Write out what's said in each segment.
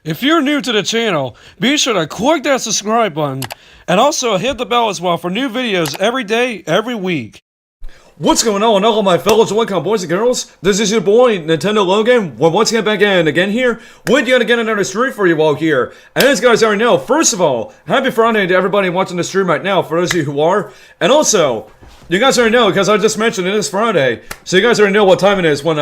If you're new to the channel, be sure to click that subscribe button and also hit the bell as well for new videos every day, every week. What's going on, all my fellow Joy-Con boys and girls? This is your boy, Nintendo Logan. We're once again back in again here, with yet again another stream for you all here. And as you guys already know, first of all, happy Friday to everybody watching the stream right now, for those of you who are. And also, you guys already know, because I just mentioned it is Friday, so you guys already know what time it is when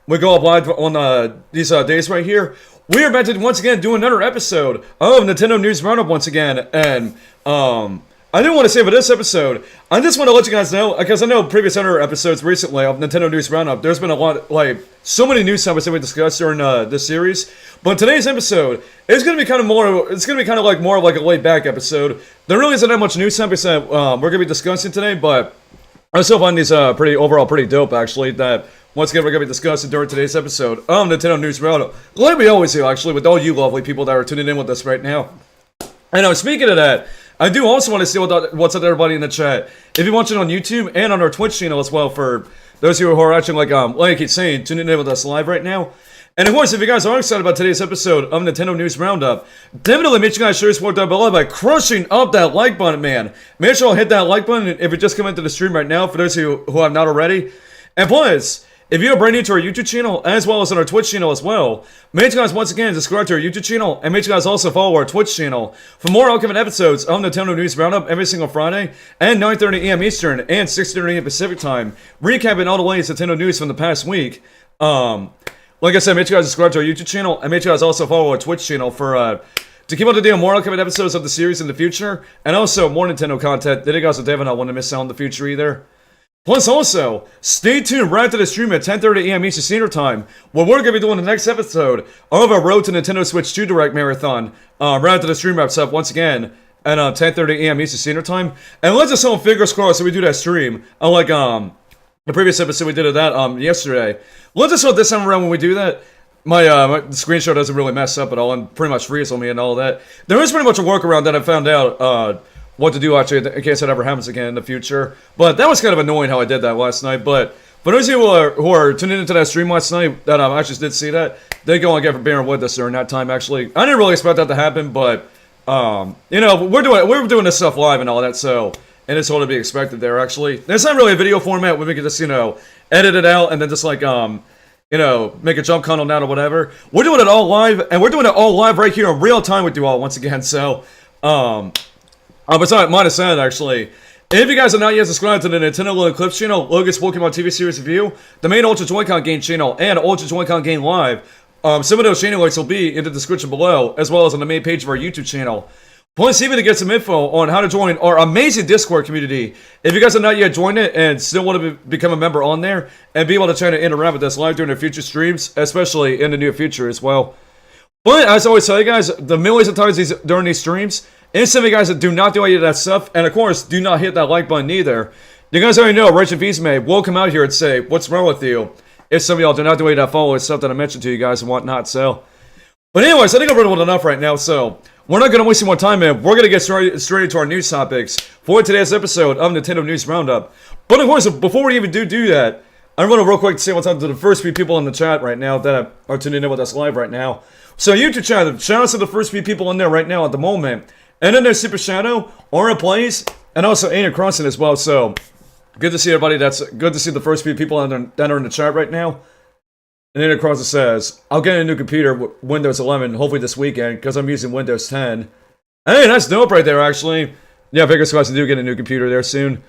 we go up live on these days right here. We are about to once again do another episode of Nintendo News Roundup once again, and I didn't want to say for this episode, I just want to let you guys know, because I know previous other episodes recently of Nintendo News Roundup, there's been a lot, like, so many news topics that we discussed during this series, but today's episode is going to be kind of more, it's going to be kind of like more like a laid-back episode. There really isn't that much news topics that we're going to be discussing today, but I still find these overall pretty dope, actually, that once again we're going to be discussing during today's episode of Nintendo News Roundup, like we always do, actually, with all you lovely people that are tuning in with us right now. And speaking of that, I do also want to see what's up to everybody in the chat. If you're watching on YouTube and on our Twitch channel as well, for those of you who are actually, like I keep saying, tuning in with us live right now. And of course, if you guys are excited about today's episode of Nintendo News Roundup, definitely make sure you guys share your support down below by crushing up that like button, man. Make sure you hit that like button if you're just coming into the stream right now, for those of you who have not already. And plus, if you're brand new to our YouTube channel, as well as on our Twitch channel as well, make sure you guys once again subscribe to our YouTube channel, and make sure you guys also follow our Twitch channel for more upcoming episodes of Nintendo News Roundup every single Friday at 9:30 AM Eastern and 6:30 AM Pacific Time, recapping all the latest Nintendo news from the past week. Like I said, make sure you guys subscribe to our YouTube channel, and make sure you guys also follow our Twitch channel for to keep up to date on more upcoming episodes of the series in the future, and also more Nintendo content that you guys will definitely not want to miss out in the future either. Plus also, stay tuned right to the stream at 10:30 AM Eastern Standard Time, where we're going to be doing the next episode of our Road to Nintendo Switch 2 Direct Marathon. Right after the stream wraps up once again at 10:30 AM Eastern Standard Time. And let's just hope, fingers crossed, that we do that stream, unlike the previous episode we did of that yesterday. Let's just hope this time around when we do that, my screenshot doesn't really mess up at all and pretty much freeze on me and all that. There is pretty much a workaround that I found out what to do, actually, in case that ever happens again in the future. But that was kind of annoying how I did that last night. But for those of you who are tuning into that stream last night that actually did see that, thank you all again for bearing with us during that time, actually. I didn't really expect that to happen, but you know, we're doing this stuff live and all that, so and it's all to be expected there, actually. There's not really a video format where we can just, you know, edit it out and then just like you know, make a jump cut on that or whatever. We're doing it all live, and we're doing it all live right here in real time with you all once again, so but sorry, minus that, actually. If you guys are not yet subscribed to the Nintendo Logan Clips channel, Logan's Pokemon TV series review, the main Ultra Joy-Con game channel, and Ultra Joy-Con game live, some of those channel links will be in the description below, as well as on the main page of our YouTube channel. Plus, even to get some info on how to join our amazing Discord community. If you guys have not yet joined it and still want to become a member on there, and be able to try to interact with us live during the future streams, especially in the near future as well. But, as I always tell you guys, the millions of times during these streams, and some of you guys that do not do any of that stuff, and of course, do not hit that like button either, you guys already know Rachel Vizme will come out here and say, what's wrong with you? If some of y'all do not do any of that follow stuff that I mentioned to you guys and whatnot, so. But anyways, I think I've run enough right now, so we're not going to waste any more time, man. We're going to get straight into our news topics for today's episode of Nintendo News Roundup. But of course, before we even do that, I want to real quick say what's up to the first few people in the chat right now that are tuning in with us live right now. So YouTube chat, shout out to the first few people in there right now at the moment. And then there's Super Shadow, Aura Plays, and also Aiden Crossing as well. So good to see everybody. That's good to see the first few people that are in the chat right now. And Aiden Crossing says, I'll get a new computer with Windows 11 hopefully this weekend because I'm using Windows 10. Hey, that's dope right there, actually. Yeah, fingers crossed to do get a new computer there soon.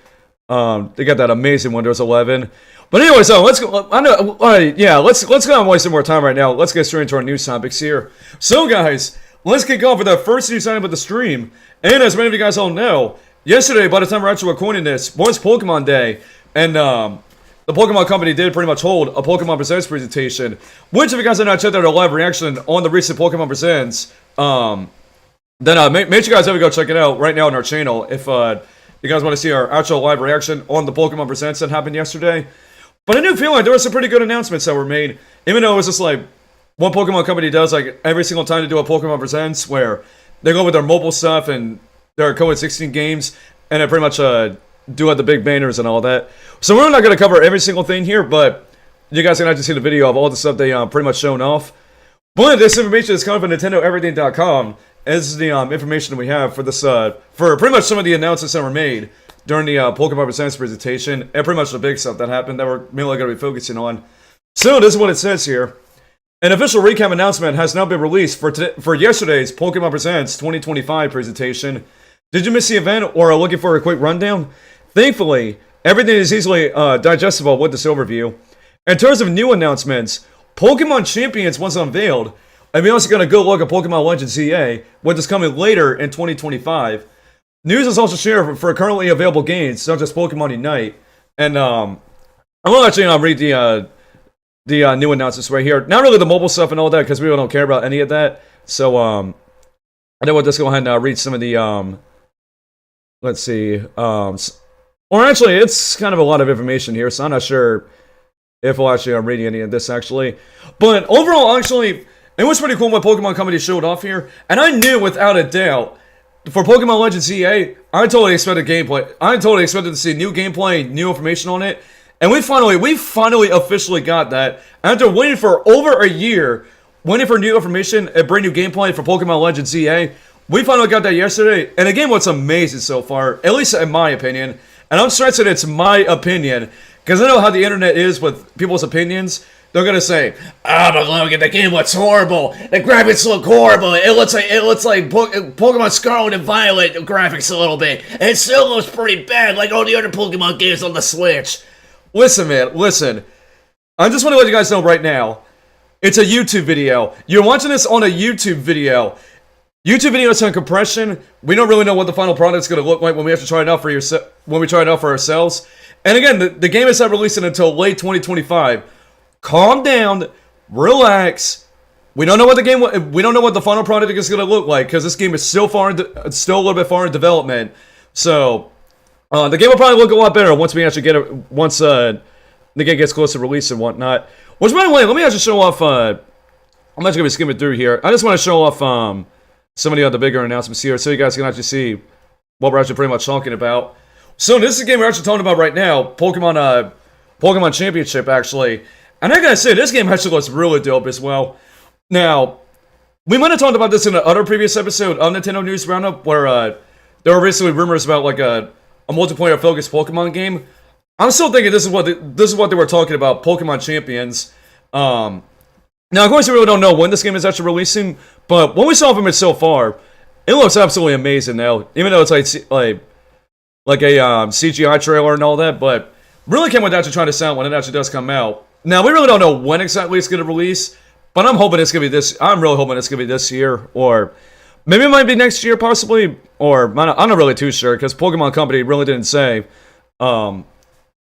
They got that amazing Windows 11. But anyway, so let's go. I know. Yeah, let's go and waste some more time right now. Let's get straight into our news topics here. So, guys, let's kick off with our first news item of the stream. And as many of you guys all know, yesterday, by the time we're actually recording this, was Pokemon Day, and the Pokemon Company did pretty much hold a Pokemon Presents presentation. Which, if you guys have not checked out our live reaction on the recent Pokemon Presents, then make sure you guys ever go check it out right now on our channel if you guys want to see our actual live reaction on the Pokemon Presents that happened yesterday. But I do feel like there were some pretty good announcements that were made, even though it was just like one Pokemon Company does like every single time to do a Pokemon Presents, where they go with their mobile stuff and their Code 16 games, and they pretty much do the big banners and all that. So we're not going to cover every single thing here, but you guys can actually see the video of all the stuff they pretty much shown off. But this information is coming from NintendoEverything.com. This is the information that we have for this, for pretty much some of the announcements that were made during the Pokemon Presents presentation, and pretty much the big stuff that happened that we're mainly going to be focusing on. So this is what it says here. An official recap announcement has now been released for yesterday's Pokemon Presents 2025 presentation. Did you miss the event or are looking for a quick rundown? Thankfully, everything is easily digestible with this overview. In terms of new announcements, Pokemon Champions was unveiled, and we also got a good look at Pokemon Legends ZA, which is coming later in 2025. News is also shared for currently available games, such as Pokemon Unite. And I will actually read the new announcements right here. Not really the mobile stuff and all that, because we really don't care about any of that. So I think we'll just go ahead and read some of the let's see. Or actually, it's kind of a lot of information here, so I'm not sure if we'll actually read any of this actually. But overall, actually, it was pretty cool what Pokemon Company showed off here, and I knew without a doubt. For Pokemon Legends ZA, I totally expected gameplay. I totally expected to see new gameplay, new information on it. And we finally officially got that. After waiting for over a year, waiting for new information and brand new gameplay for Pokemon Legends ZA, we finally got that yesterday. And the game was amazing so far, at least in my opinion. And I'm stressing it's my opinion, because I know how the internet is with people's opinions. They're gonna say, "Oh, but look at the game looks horrible. The graphics look horrible. It looks like Pokemon Scarlet and Violet graphics a little bit. And it still looks pretty bad, like all the other Pokemon games on the Switch." Listen, man, listen. I just want to let you guys know right now. It's a YouTube video. You're watching this on a YouTube video. YouTube videos on compression. We don't really know what the final product's gonna look like when we have to try it out for ourselves. And again, the game is not releasing until late 2025. Calm down, relax. We don't know what the final product is going to look like, because this game is still a little bit far in development. So the game will probably look a lot better once we actually get it, once the game gets close to release and whatnot. Which, by the way, let me actually show off. I'm actually going to be skimming through here. I just want to show off some of the other bigger announcements here, so you guys can actually see what we're actually pretty much talking about. So this is a game we're actually talking about right now, Pokemon Championship, actually. And I gotta say, this game actually looks really dope as well. Now, we might have talked about this in another previous episode of Nintendo News Roundup, where there were recently rumors about like a multiplayer-focused Pokemon game. I'm still thinking this is what they were talking about, Pokemon Champions. Now, of course, we really don't know when this game is actually releasing, but what we saw from it so far, it looks absolutely amazing now. Even though it's like a CGI trailer and all that, but really can't wait to actually try this out when it actually does come out. Now, we really don't know when exactly it's going to release, but I'm hoping it's going to be this. I'm really hoping it's going to be this year, or maybe it might be next year, possibly. Or I'm not really too sure, because Pokemon Company really didn't say what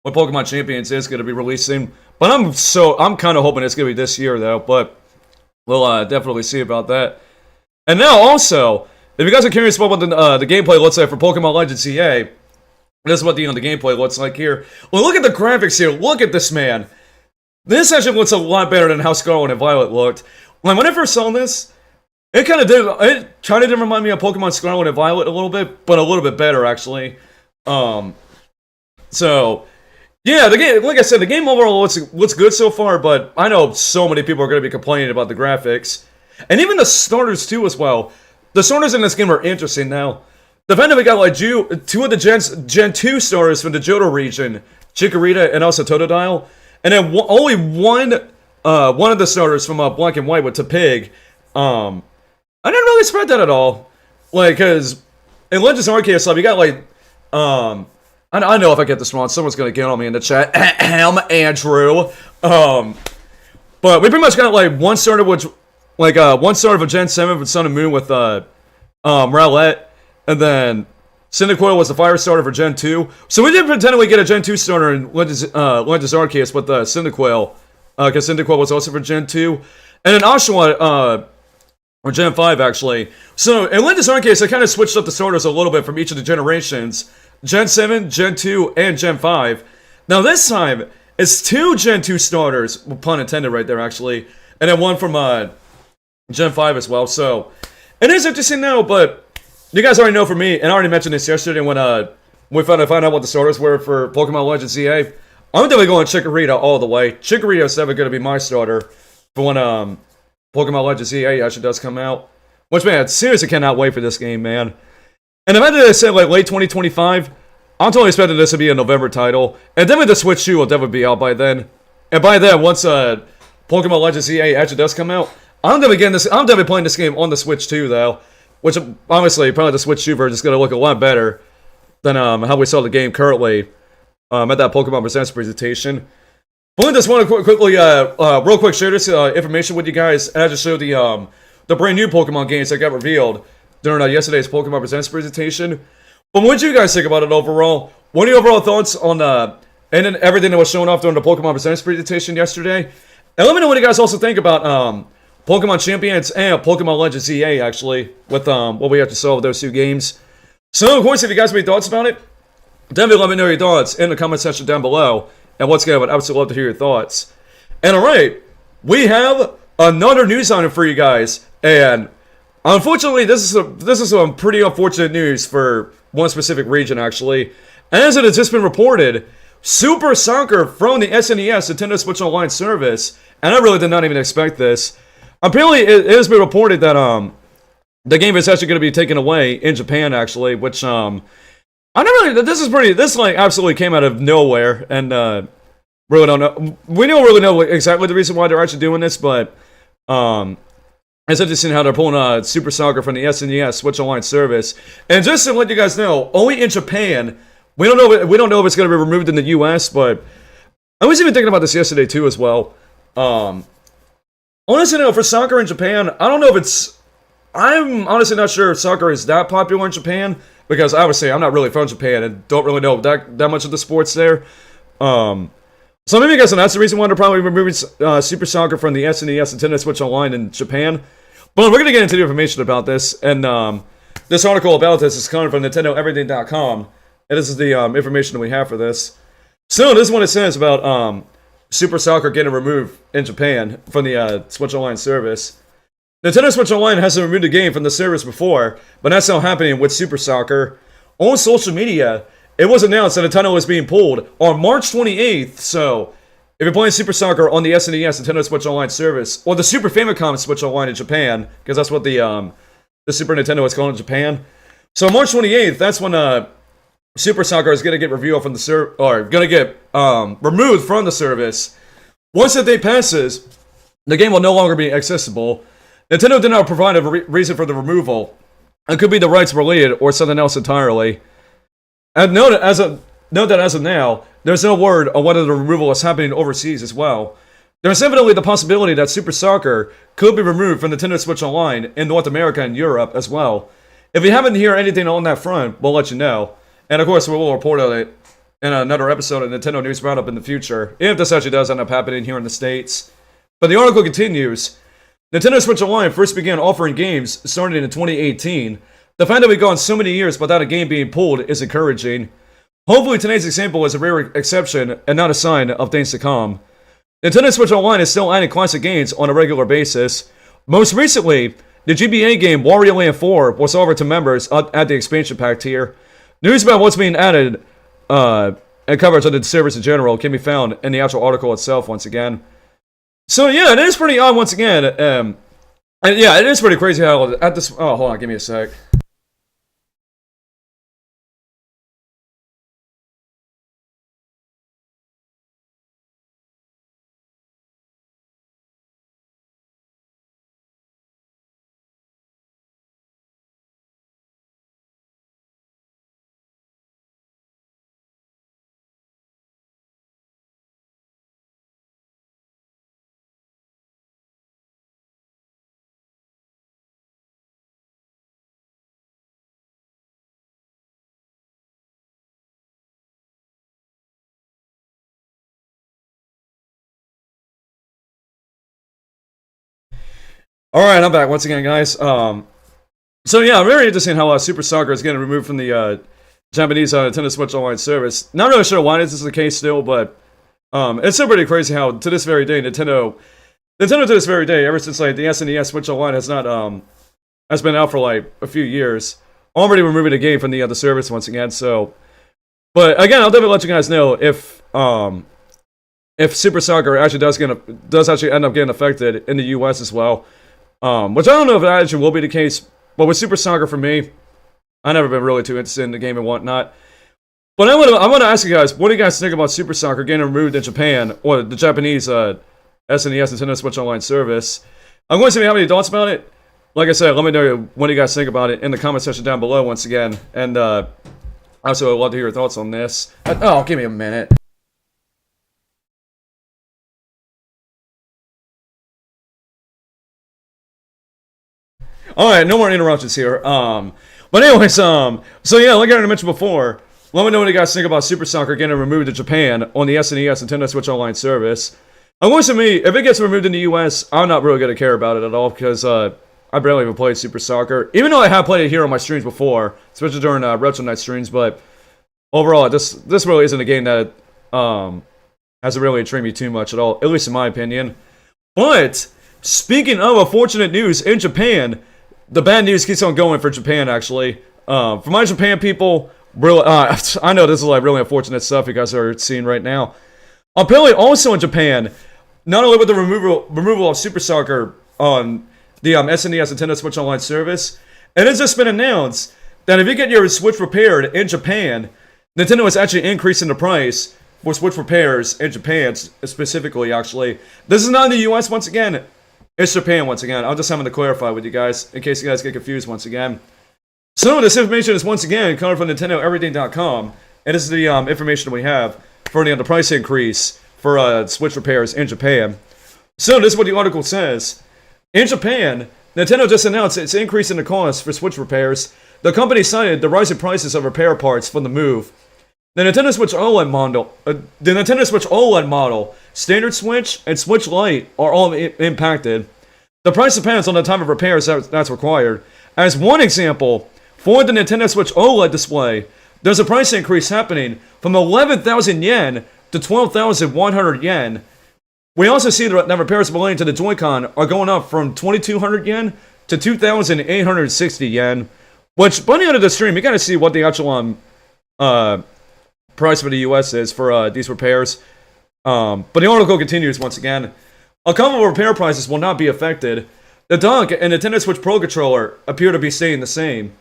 Pokemon Champions is going to be releasing. But I'm kind of hoping it's going to be this year, though. But we'll definitely see about that. And now, also, if you guys are curious about what the gameplay looks like for Pokemon Legends CA, this is what the gameplay looks like here. Well, look at the graphics here. Look at this, man. This actually looks a lot better than how Scarlet and Violet looked. When I first saw this, it kind of did remind me of Pokemon Scarlet and Violet a little bit, but a little bit better, actually. So, yeah, the game, like I said, the game overall looks good so far, but I know so many people are going to be complaining about the graphics. And even the starters, too, as well. The starters in this game are interesting now. The fact that we got like two of the Gen 2 starters from the Johto region, Chikorita and also Totodile. And then only one of the starters from Black and White with Tepig. I didn't really expect that at all. Like, because in Legends Arceus stuff, you got like, I know if I get this wrong, someone's gonna get on me in the chat. Andrew. But we pretty much got like one starter, one starter of Gen 7 with Sun and Moon with Rowlet, and then Cyndaquil was the fire starter for Gen 2. So we did pretend we get a Gen 2 starter in Legends Arceus with Cyndaquil, because Cyndaquil was also for Gen 2. And then Oshawott, or Gen 5, actually. So in Legends Arceus, I kind of switched up the starters a little bit from each of the generations. Gen 7, Gen 2, and Gen 5. Now this time, it's 2 Gen 2 starters, pun intended right there, actually. And then one from Gen 5 as well. So, it is interesting now, but you guys already know for me, and I already mentioned this yesterday when we found out what the starters were for Pokemon Legends ZA. I'm definitely going Chikorita all the way. Chikorita is definitely going to be my starter for when Pokemon Legends EA actually does come out. Which, man, seriously cannot wait for this game, man. And if I did say like late 2025, I'm totally expecting this to be a November title. And definitely the Switch 2 will definitely be out by then. And by then, once Pokemon Legends EA actually does come out, I'm definitely playing this game on the Switch 2, though. Which, honestly, probably the Switch 2 version is going to look a lot better than how we saw the game currently at that Pokemon Presents presentation. But I just want to quickly, real quick, share this information with you guys. And I just showed the brand new Pokemon games that got revealed during yesterday's Pokemon Presents presentation. But what did you guys think about it overall? What are your overall thoughts on and then everything that was shown off during the Pokemon Presents presentation yesterday? And let me know what you guys also think about Pokemon Champions and Pokemon Legends EA, actually, with what we have to saw with those two games. So, of course, if you guys have any thoughts about it, definitely let me know your thoughts in the comment section down below. And once again, I would absolutely love to hear your thoughts. And alright, we have another news item for you guys. And unfortunately, this is some pretty unfortunate news for one specific region, actually. As it has just been reported, Super Soccer from the SNES Nintendo Switch Online service, and I really did not even expect this. Apparently, it has been reported that the game is actually going to be taken away in Japan, actually, which I don't really. This like absolutely came out of nowhere, and really don't know. We don't really know exactly the reason why they're actually doing this, but it's interesting how they're pulling Super Soccer from the SNES Switch Online service. And just to let you guys know, only in Japan. We don't know if it's going to be removed in the US, but I was even thinking about this yesterday too as well. Honestly, no, for soccer in Japan, I don't know if it's. I'm honestly not sure if soccer is that popular in Japan, because obviously I'm not really from Japan and don't really know that much of the sports there. So maybe I guess that's the reason why they're probably removing Super Soccer from the SNES Nintendo Switch Online in Japan. But we're going to get into the information about this, and this article about this is coming from NintendoEverything.com, and this is the information that we have for this. So this is what it says about Super Soccer getting removed in Japan from the Switch Online service. Nintendo Switch Online hasn't removed the game from the service before, but that's now happening with Super Soccer. On social media, it was announced that Nintendo was being pulled on March 28th, so if you're playing Super Soccer on the SNES Nintendo Switch Online service, or the Super Famicom Switch Online in Japan, because that's what the Super Nintendo is called in Japan. So March 28th, that's when Super Soccer is going to get removed from the removed from the service. Once that day passes, the game will no longer be accessible. Nintendo did not provide a reason for the removal. It could be the rights related or something else entirely. And note that as of now, there's no word on whether the removal is happening overseas as well. There's evidently the possibility that Super Soccer could be removed from Nintendo Switch Online in North America and Europe as well. If you haven't heard anything on that front, we'll let you know. And of course, we will report on it in another episode of Nintendo News Roundup in the future, if this actually does end up happening here in the States. But the article continues. Nintendo Switch Online first began offering games starting in 2018. The fact that we've gone so many years without a game being pulled is encouraging. Hopefully today's example is a rare exception and not a sign of things to come. Nintendo Switch Online is still adding classic games on a regular basis. Most recently, the GBA game Wario Land 4 was offered to members at the expansion pack tier. News about what's being added and coverage of the service in general can be found in the actual article itself once again. So yeah, it is pretty odd once again. And yeah, it is pretty crazy how at this. Oh, hold on, give me a sec. Alright, I'm back once again, guys. So yeah, I'm very interested in how Super Soccer is getting removed from the Japanese Nintendo Switch Online service. Not really sure why this is the case still, but it's still pretty crazy how to this very day, Nintendo to this very day, ever since like the SNES Switch Online has been out for like a few years, already removing the game from the service once again. So, but again, I'll definitely let you guys know if Super Soccer actually does actually end up getting affected in the US as well. Which I don't know if that actually will be the case, but with Super Soccer for me, I've never been really too interested in the game and whatnot. But I want to ask you guys, what do you guys think about Super Soccer getting removed in Japan, or the Japanese SNES Nintendo Switch Online service? I'm going to see if you have any thoughts about it. Like I said, let me know what you guys think about it in the comment section down below once again. And also, I'd love to hear your thoughts on this. Oh, give me a minute. Alright, no more interruptions here. But anyways, so yeah, like I mentioned before, let me know what you guys think about Super Soccer getting removed in Japan on the SNES Nintendo Switch Online service. And once to me, if it gets removed in the US, I'm not really going to care about it at all, because I barely even played Super Soccer. Even though I have played it here on my streams before, especially during Retro Night streams, but overall, this really isn't a game that hasn't really intrigued me too much at all, at least in my opinion. But, speaking of unfortunate news in Japan, the bad news keeps on going for Japan, actually. For my Japan people, really, I know this is like really unfortunate stuff you guys are seeing right now. Apparently, also in Japan, not only with the removal of Super Soccer on the SNES Nintendo Switch Online service, it has just been announced that if you get your Switch repaired in Japan, Nintendo is actually increasing the price for Switch repairs in Japan, specifically, actually. This is not in the US, once again. It's Japan, once again. I'm just having to clarify with you guys, in case you guys get confused once again. So, this information is once again coming from NintendoEverything.com, and this is the information we have for the price increase for Switch repairs in Japan. So, this is what the article says. In Japan, Nintendo just announced its increase in the cost for Switch repairs. The company cited the rising prices of repair parts from the move. The Nintendo Switch OLED model, Standard Switch, and Switch Lite are all impacted. The price depends on the type of repairs that's required. As one example, for the Nintendo Switch OLED display, there's a price increase happening from 11,000 yen to 12,100 yen. We also see that repairs relating to the Joy-Con are going up from 2,200 yen to 2,860 yen. Which, by the end of the stream, you gotta see what the actual price for the US is for these repairs. But the article continues once again. A couple of repair prices will not be affected. The dock and Nintendo Switch Pro Controller appear to be staying the same.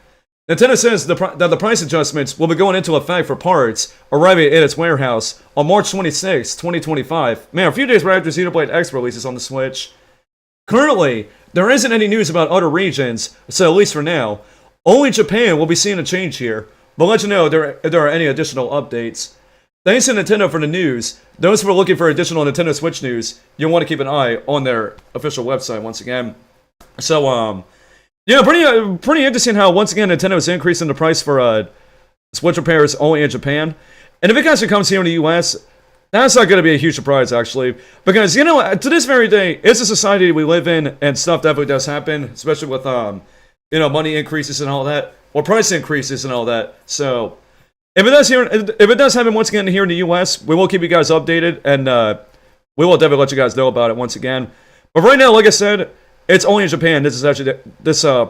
Nintendo says that the price adjustments will be going into effect for parts arriving at its warehouse on March 26, 2025. Man, a few days right after Xenoblade X releases on the Switch. Currently, there isn't any news about other regions, so at least for now. Only Japan will be seeing a change here, but I'll let you know if there are any additional updates. Thanks to Nintendo for the news. Those who are looking for additional Nintendo Switch news, you'll want to keep an eye on their official website once again. So, yeah, pretty interesting how, once again, Nintendo is increasing the price for Switch repairs only in Japan. And if it actually comes here in the US, that's not going to be a huge surprise, actually. Because, you know, to this very day, it's a society we live in, and stuff definitely does happen, especially with, you know, money increases and all that, or price increases and all that. So, if it does happen once again here in the US, we will keep you guys updated, and we will definitely let you guys know about it once again. But right now, like I said, it's only in Japan. This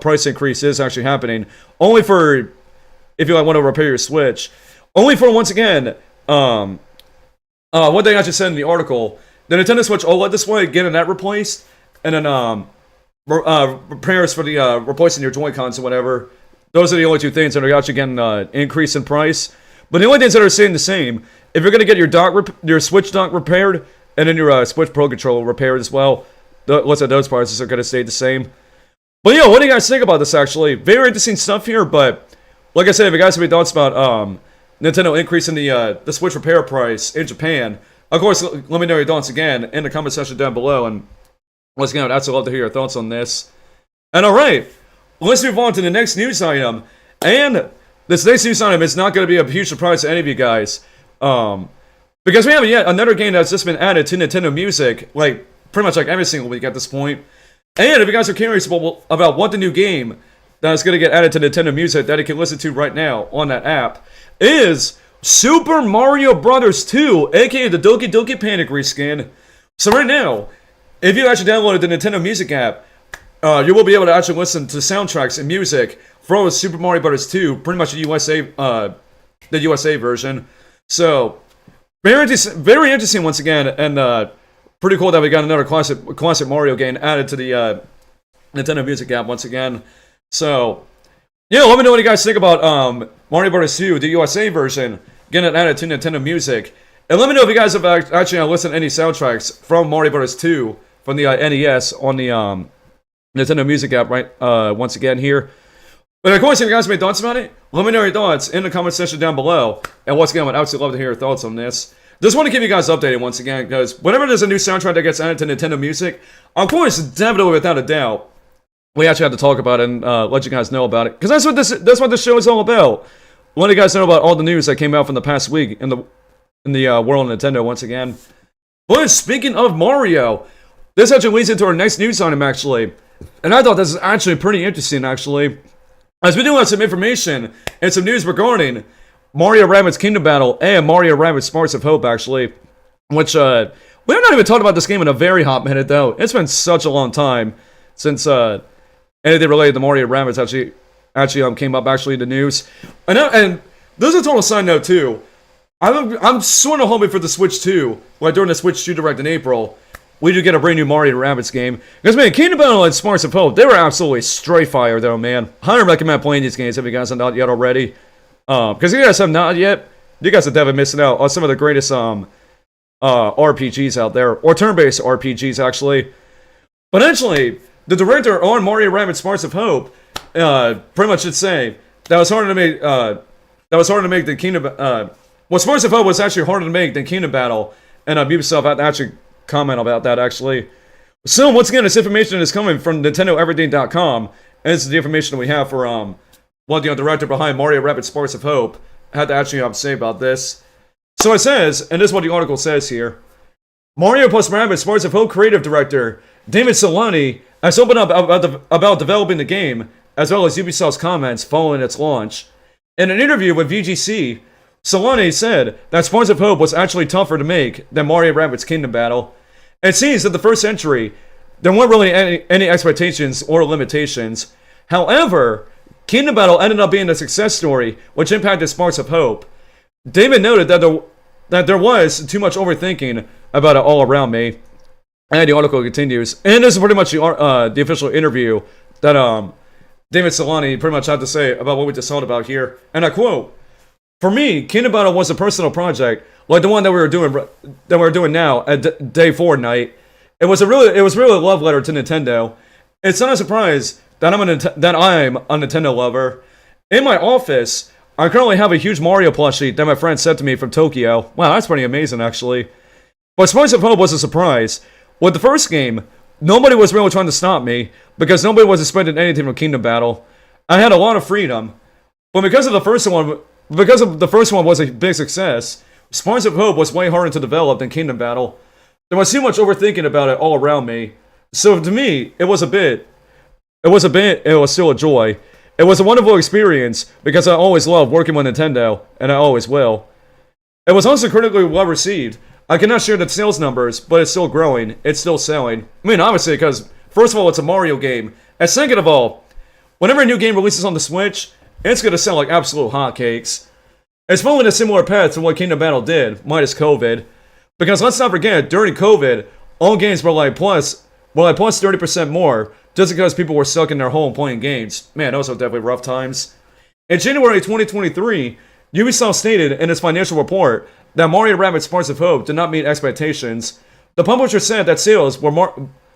price increase is actually happening. Only for if you want to repair your Switch. Only for, once again, what they actually said in the article, the Nintendo Switch OLED display, getting that replaced, and then repairs for the replacing your Joy-Cons or whatever. Those are the only two things that are actually getting increase in price. But the only things that are staying the same, if you're gonna get your Switch dock repaired, and then your Switch Pro Controller repaired as well, let's say those prices are gonna stay the same. But yeah, what do you guys think about this? Actually, very interesting stuff here. But like I said, if you guys have any thoughts about Nintendo increasing the Switch repair price in Japan, of course, let me know your thoughts again in the comment section down below. And once again, I'd absolutely love to hear your thoughts on this. And alright, let's move on to the next news item. And this next news item is not going to be a huge surprise to any of you guys. Because we have yet another game that's just been added to Nintendo Music, like, pretty much like every single week at this point. And if you guys are curious about what the new game that's going to get added to Nintendo Music that you can listen to right now on that app is Super Mario Bros. 2, aka the Doki Doki Panic reskin. So right now, if you actually downloaded the Nintendo Music app, you will be able to actually listen to soundtracks and music from Super Mario Bros. 2, pretty much the USA version. So, very interesting once again, and pretty cool that we got another classic Mario game added to the Nintendo Music app once again. So, yeah, let me know what you guys think about Mario Bros. 2, the USA version, getting it added to Nintendo Music. And let me know if you guys have actually listened to any soundtracks from Mario Bros. 2 from the NES on the Nintendo Music app, right? Once again here. But of course, if you guys have any thoughts about it, let me know your thoughts in the comment section down below. And once again, I would absolutely love to hear your thoughts on this. Just want to keep you guys updated once again, because whenever there's a new soundtrack that gets added to Nintendo Music, of course, definitely without a doubt, we actually have to talk about it and let you guys know about it, because that's what this show is all about. Let you guys know about all the news that came out from the past week in the world of Nintendo once again. But speaking of Mario, this actually leads into our next news item actually, and I thought this is actually pretty interesting actually, as we do have some information and some news regarding Mario Rabbids Kingdom Battle and Mario Rabbids Sparks of Hope actually, which we have not even talked about this game in a very hot minute though. It's been such a long time since anything related to Mario Rabbids actually came up actually in the news. And this is a total side note too. I'm sort of hoping for the Switch 2, like during the Switch 2 Direct in April, we do get a brand new Mario Rabbids game. Because man, Kingdom Battle and Sparks of Hope, they were absolutely straight fire though, man. Highly recommend playing these games if you guys have not yet already. Because if you guys have not yet, you guys are definitely missing out on some of the greatest RPGs out there, or turn-based RPGs actually. But actually, the director on Mario Rabbids Sparks of Hope pretty much should say that was harder to make. That was harder to make than Kingdom. Well, Sparks of Hope was actually harder to make than Kingdom Battle, and Ubisoft had to actually comment about that actually. So once again, this information is coming from NintendoEverything.com, and this is the information we have for what the director behind Mario Rabbids Sparks of Hope had to actually say about this. So it says, and this is what the article says here: Mario plus Rabbids Sparks of Hope creative director David Solani has opened up about developing the game, as well as Ubisoft's comments following its launch. In an interview with VGC, Solani said that Sparks of Hope was actually tougher to make than Mario Rabbids Kingdom Battle. It seems that the first entry, there weren't really any expectations or limitations. However, Kingdom Battle ended up being a success story, which impacted Sparks of Hope. David noted that there was too much overthinking about it all around me. And the article continues, and this is pretty much the official interview that David Solani pretty much had to say about what we just talked about here. And I quote: "For me, Kingdom Battle was a personal project, like the one that we're doing now at Day 4 night. It was really a love letter to Nintendo. It's not a surprise that I'm a Nintendo lover. In my office, I currently have a huge Mario plushie that my friend sent to me from Tokyo. Wow, that's pretty amazing, actually. But Sparks of Hope was a surprise. With the first game, nobody was really trying to stop me, because nobody was expecting anything from Kingdom Battle. I had a lot of freedom. But because the first one was a big success, Sparks of Hope was way harder to develop than Kingdom Battle. There was too much overthinking about it all around me. So to me, it was still a joy. It was a wonderful experience, because I always loved working with Nintendo, and I always will. It was also critically well received. I cannot share the sales numbers, but it's still growing. It's still selling. I mean, obviously, because first of all, it's a Mario game. And second of all, whenever a new game releases on the Switch, it's going to sell like absolute hotcakes. It's following a similar path to what Kingdom Battle did, minus COVID. Because let's not forget, during COVID, all games were like plus 30% more, just because people were stuck in their home playing games. Man, those were definitely rough times. In January 2023, Ubisoft stated in its financial report that Mario Rabbids Sparks of Hope did not meet expectations. The publisher said that sales were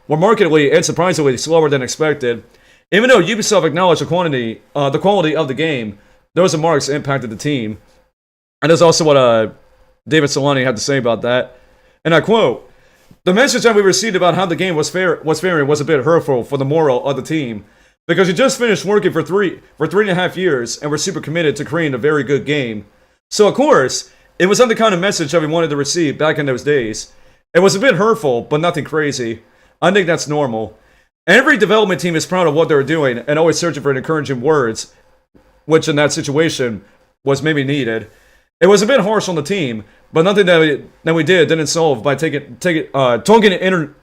markedly and surprisingly slower than expected. Even though Ubisoft acknowledged the quality of the game, those remarks impacted the team. And that's also what David Solani had to say about that. And I quote: "The message that we received about how the game was faring was a bit hurtful for the morale of the team, because we just finished working for 3.5 years, and we're super committed to creating a very good game. So of course, it was not the kind of message that we wanted to receive back in those days. It was a bit hurtful, but nothing crazy. I think that's normal. Every development team is proud of what they're doing and always searching for encouraging words, which in that situation was maybe needed. It was a bit harsh on the team, but nothing that we didn't solve by talking it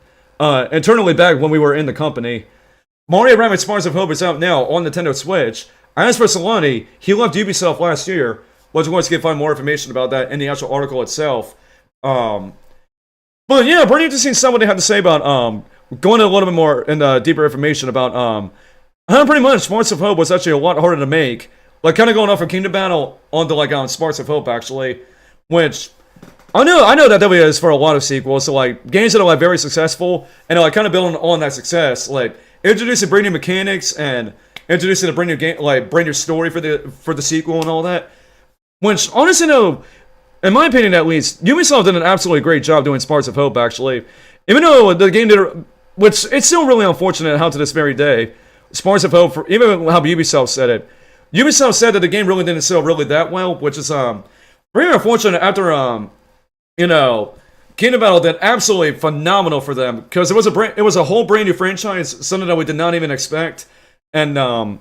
internally back when we were in the company. Mario Rabbids Sparks of Hope is out now on Nintendo Switch. As for Solani, he left Ubisoft last year. Which once you can find more information about that in the actual article itself. But yeah, pretty interesting stuff what they had to say about going into a little bit more in deeper information about how pretty much Sparks of Hope was actually a lot harder to make. Like, kind of going off from Kingdom Battle onto, like, Sparks of Hope, actually. Which, I know that W is for a lot of sequels. So, like, games that are, like, very successful, and, like, kind of building on that success. Like, introducing brand new mechanics, and introducing a brand new game, like, brand new story for the sequel and all that. Which, honestly, no, in my opinion at least, Ubisoft did an absolutely great job doing Sparks of Hope, actually. Even though the game did, which, it's still really unfortunate how to this very day, Sparks of Hope, even how Ubisoft said it, Ubisoft said that the game really didn't sell really that well, which is very unfortunate after you know, Kingdom Battle did absolutely phenomenal for them because it was a whole brand new franchise, something that we did not even expect, and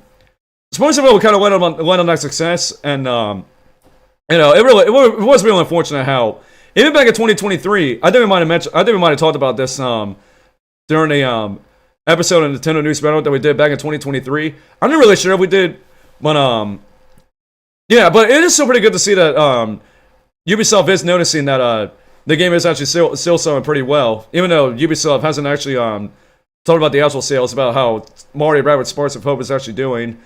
Sparks of Hope kind of went on that success, and you know, it was really unfortunate how even back in 2023, I think we might have talked about this during a episode of Nintendo News Battle that we did back in 2023. I'm not really sure if we did. But, yeah, but it is still pretty good to see that, Ubisoft is noticing that, the game is actually still selling pretty well. Even though Ubisoft hasn't actually, talked about the actual sales, about how Mario Rabbids Sparks of Hope is actually doing.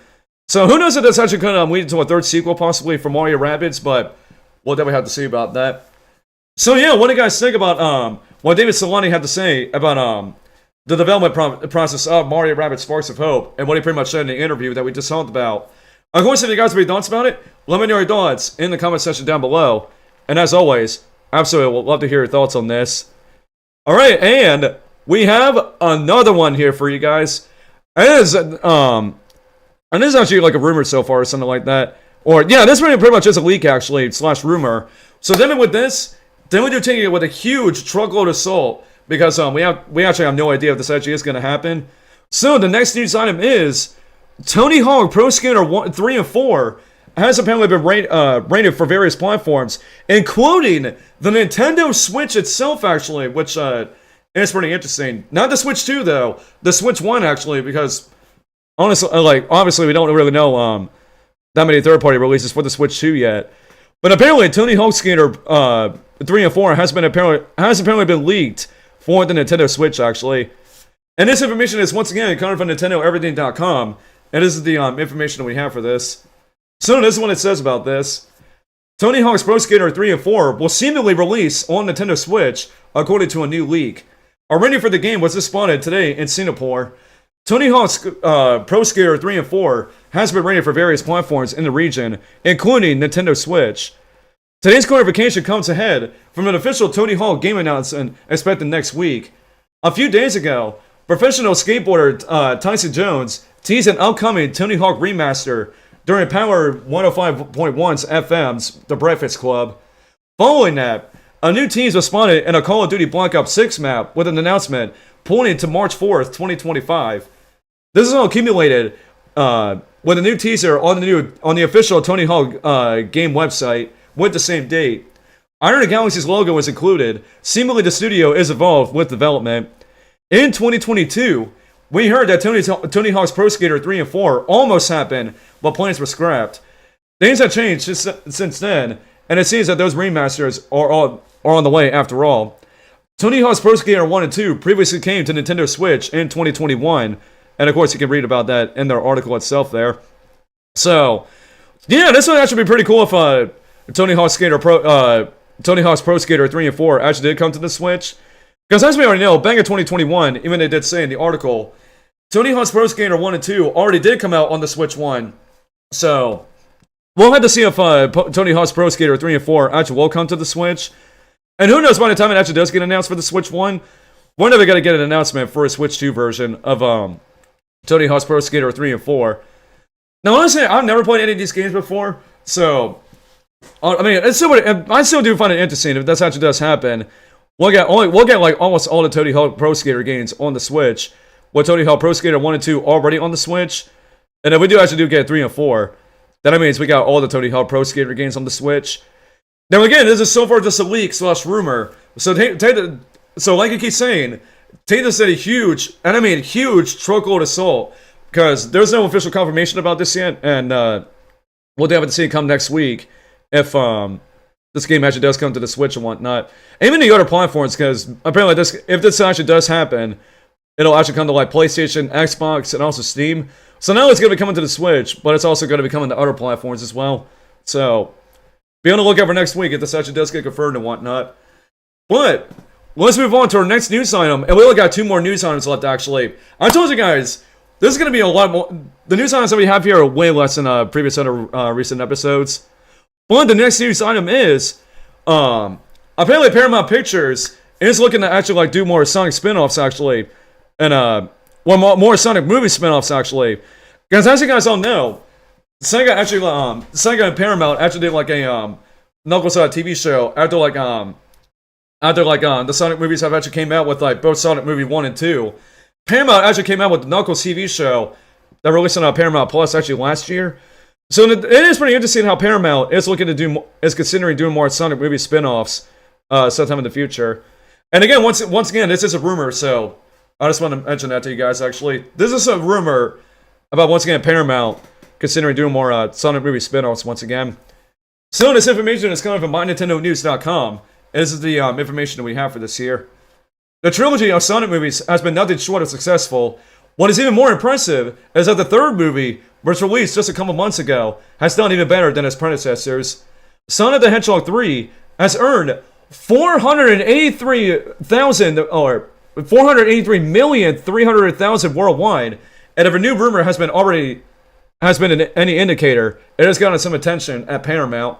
So, who knows if that's actually going to lead to a third sequel, possibly, for Mario Rabbids, but we'll definitely have to see about that. So, yeah, what do you guys think about, what David Solani had to say about, the development process of Mario Rabbids Sparks of Hope, and what he pretty much said in the interview that we just talked about? Of course, if you guys have any thoughts about it, let me know your thoughts in the comment section down below. And as always, absolutely would love to hear your thoughts on this. Alright, and we have another one here for you guys. And this is actually like a rumor so far or something like that. Or, yeah, this pretty much is a leak actually, / rumor. So then with this, then we do take it with a huge truckload of salt. Because we actually have no idea if this actually is going to happen. So the next news item is Tony Hawk Pro Skater 3 and 4 has apparently been rated for various platforms, including the Nintendo Switch itself, actually, which is pretty interesting. Not the Switch 2 though, the Switch 1 actually, because honestly, like obviously we don't really know that many third-party releases for the Switch 2 yet. But apparently, Tony Hawk Skater 3 and 4 has apparently been leaked for the Nintendo Switch, actually. And this information is, once again, coming from NintendoEverything.com. And this is the information that we have for this. So this is what it says about this. Tony Hawk's Pro Skater 3 and 4 will seemingly release on Nintendo Switch, according to a new leak. A render for the game was spotted today in Singapore. Tony Hawk's Pro Skater 3 and 4 has been rated for various platforms in the region, including Nintendo Switch. Today's clarification comes ahead from an official Tony Hawk game announcement expected next week. A few days ago, professional skateboarder Tyson Jones teased an upcoming Tony Hawk remaster during Power 105.1's FM's The Breakfast Club. Following that, a new tease was spotted in a Call of Duty Black Ops 6 map with an announcement pointing to March 4th, 2025. This is all accumulated with a new teaser on the official Tony Hawk game website with the same date. Iron Galaxy's logo is included. Seemingly the studio is involved with development. In 2022, we heard that Tony Hawk's Pro Skater 3 and 4 almost happened, but plans were scrapped. Things have changed since then, and it seems that those remasters are on the way after all. Tony Hawk's Pro Skater 1 and 2 previously came to Nintendo Switch in 2021, and of course you can read about that in their article itself there. So, yeah, this would actually be pretty cool if Tony Hawk's Pro Skater 3 and 4 actually did come to the Switch. Because as we already know, back in 2021, even they did say in the article, Tony Hawk's Pro Skater 1 and 2 already did come out on the Switch 1. So, we'll have to see if Tony Hawk's Pro Skater 3 and 4 actually will come to the Switch. And who knows, by the time it actually does get announced for the Switch 1, we're never going to get an announcement for a Switch 2 version of Tony Hawk's Pro Skater 3 and 4. Now, honestly, I've never played any of these games before, so I mean, I still do find it interesting if that actually does happen. We'll get like almost all the Tony Hawk Pro Skater games on the Switch, with Tony Hawk Pro Skater 1 and 2 already on the Switch. And if we do actually get 3 and 4, then that means we got all the Tony Hawk Pro Skater games on the Switch. Now again, this is so far just a leak / rumor. So like you keep saying, take this at a huge, and I mean huge truckload of salt, because there's no official confirmation about this yet, and we'll have to see it come next week if this game actually does come to the Switch and whatnot. And even the other platforms, because apparently if this actually does happen, it'll actually come to like PlayStation, Xbox, and also Steam. So now it's going to be coming to the Switch, but it's also going to be coming to other platforms as well. So be on the lookout for next week if this actually does get confirmed and whatnot. But let's move on to our next news item, and we only got 2 more news items left. Actually, I told you guys this is going to be a lot more. The news items that we have here are way less than previous other recent episodes. But the next news item is apparently Paramount Pictures is looking to actually like do more Sonic spin-offs actually, and more Sonic movie spin-offs actually. Because as you guys all know, Sega actually Sega and Paramount actually did like a Knuckles TV show after the Sonic movies have actually came out with like both Sonic movie 1 and 2. Paramount actually came out with the Knuckles TV show that released on Paramount Plus actually last year. So it is pretty interesting how Paramount is considering doing more Sonic movie spin-offs sometime in the future. And again, once again, this is a rumor, so I just want to mention that to you guys. Actually, this is a rumor about once again Paramount considering doing more Sonic movie spin-offs once again. So this information is coming from MyNintendoNews.com. This is the information that we have for this year. The trilogy of Sonic movies has been nothing short of successful. What is even more impressive is that the third movie, which was released just a couple months ago, has done even better than its predecessors. Sonic the Hedgehog 3 has earned 483,300,000 worldwide, and if a new rumor has been any indicator, it has gotten some attention at Paramount.